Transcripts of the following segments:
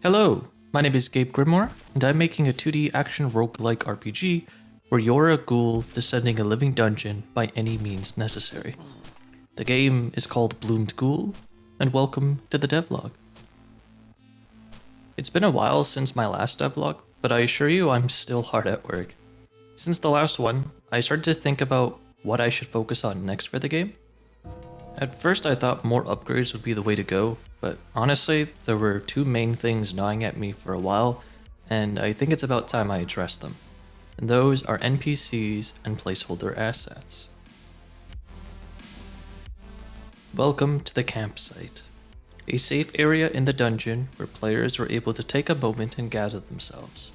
Hello, my name is Gabe Grimoire, and I'm making a 2D action roguelike RPG where you're a ghoul descending a living dungeon by any means necessary. The game is called Bloomed Ghoul, and welcome to the devlog. It's been a while since my last devlog, but I assure you I'm still hard at work. Since the last one, I started to think about what I should focus on next for the game. At first I thought more upgrades would be the way to go, but honestly, there were two main things gnawing at me for a while, and I think it's about time I address them. And those are NPCs and placeholder assets. Welcome to the campsite, a safe area in the dungeon where players are able to take a moment and gather themselves.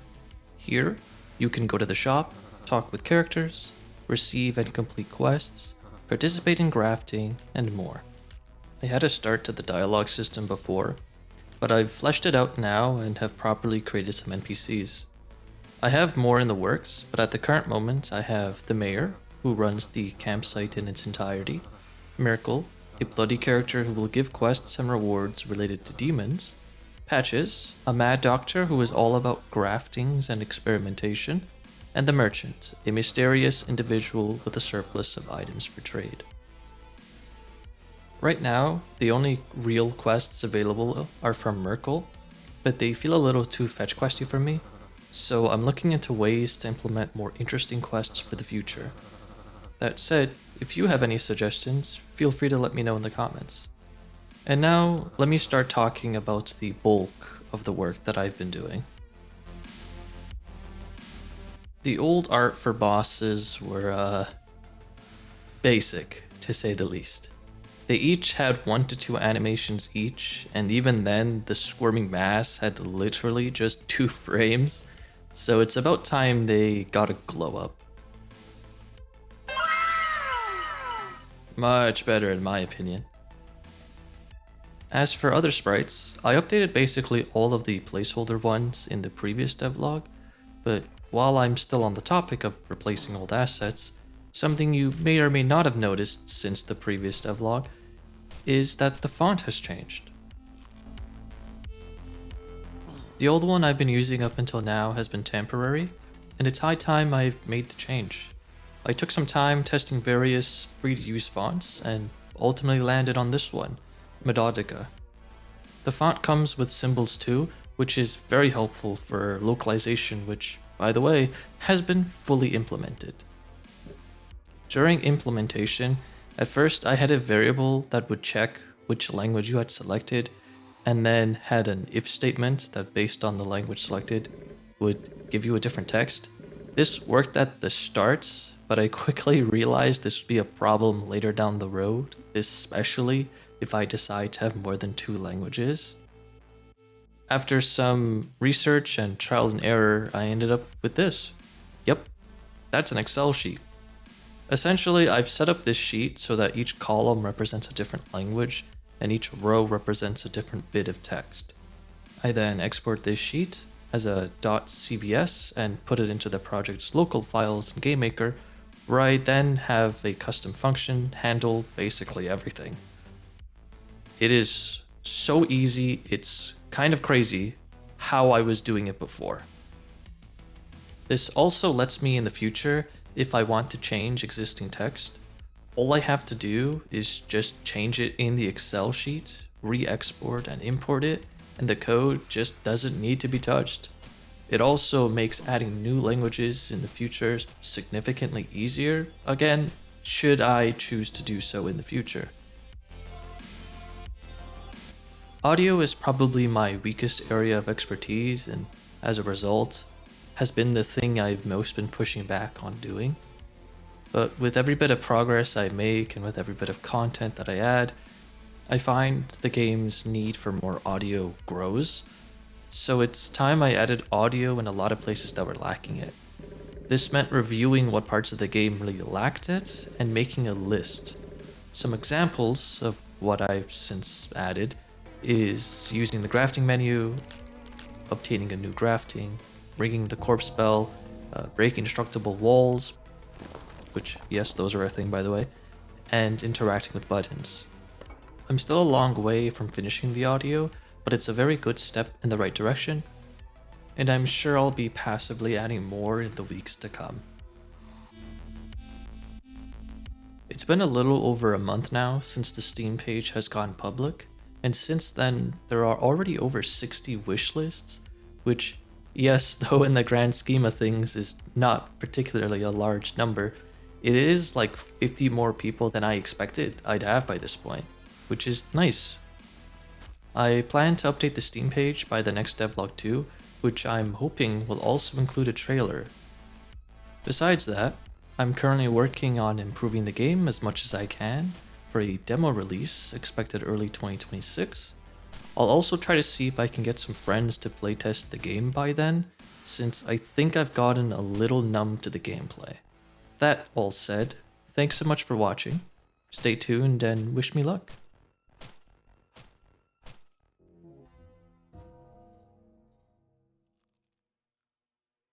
Here, you can go to the shop, talk with characters, receive and complete quests, participate in crafting, and more. I had a start to the dialogue system before, but I've fleshed it out now and have properly created some NPCs. I have more in the works, but at the current moment I have the mayor, who runs the campsite in its entirety, Miracle, a bloody character who will give quests and rewards related to demons, Patches, a mad doctor who is all about graftings and experimentation, and the merchant, a mysterious individual with a surplus of items for trade. Right now, the only real quests available are from Miracle, but they feel a little too fetch questy for me, so I'm looking into ways to implement more interesting quests for the future. That said, if you have any suggestions, feel free to let me know in the comments. And now, let me start talking about the bulk of the work that I've been doing. The old art for bosses were, basic, to say the least. They each had 1 to 2 animations each, and even then, the squirming mass had literally just 2 frames, so it's about time they got a glow up. Much better in my opinion. As for other sprites, I updated basically all of the placeholder ones in the previous devlog, but while I'm still on the topic of replacing old assets, something you may or may not have noticed since the previous devlog is that the font has changed. The old one I've been using up until now has been temporary, and it's high time I've made the change. I took some time testing various free-to-use fonts and ultimately landed on this one, Metodica. The font comes with symbols too, which is very helpful for localization, which, by the way, has been fully implemented. During implementation, at first I had a variable that would check which language you had selected, and then had an if statement that based on the language selected would give you a different text. This worked at the start, but I quickly realized this would be a problem later down the road, especially if I decide to have more than 2 languages. After some research and trial and error, I ended up with this. Yep, that's an Excel sheet. Essentially, I've set up this sheet so that each column represents a different language and each row represents a different bit of text. I then export this sheet as a .cvs and put it into the project's local files in GameMaker, where I then have a custom function handle basically everything. It is so easy, it's kind of crazy how I was doing it before. This also lets me in the future, if I want to change existing text, all I have to do is just change it in the Excel sheet, re-export and import it, and the code just doesn't need to be touched. It also makes adding new languages in the future significantly easier, again, should I choose to do so in the future. Audio is probably my weakest area of expertise, and as a result, has been the thing I've most been pushing back on doing. But with every bit of progress I make and with every bit of content that I add, I find the game's need for more audio grows, so it's time I added audio in a lot of places that were lacking it. This meant reviewing what parts of the game really lacked it and making a list. Some examples of what I've since added is using the grafting menu, obtaining a new grafting, ringing the corpse spell, breaking destructible walls, which, yes, those are a thing by the way, and interacting with buttons. I'm still a long way from finishing the audio, but it's a very good step in the right direction, and I'm sure I'll be passively adding more in the weeks to come. It's been a little over a month now since the Steam page has gone public, and since then there are already over 60 wish lists, which, yes, though in the grand scheme of things is not particularly a large number, it is like 50 more people than I expected I'd have by this point, which is nice. I plan to update the Steam page by the next devlog too, which I'm hoping will also include a trailer. Besides that, I'm currently working on improving the game as much as I can for a demo release expected early 2026. I'll also try to see if I can get some friends to playtest the game by then, since I think I've gotten a little numb to the gameplay. That all said, thanks so much for watching, stay tuned and wish me luck.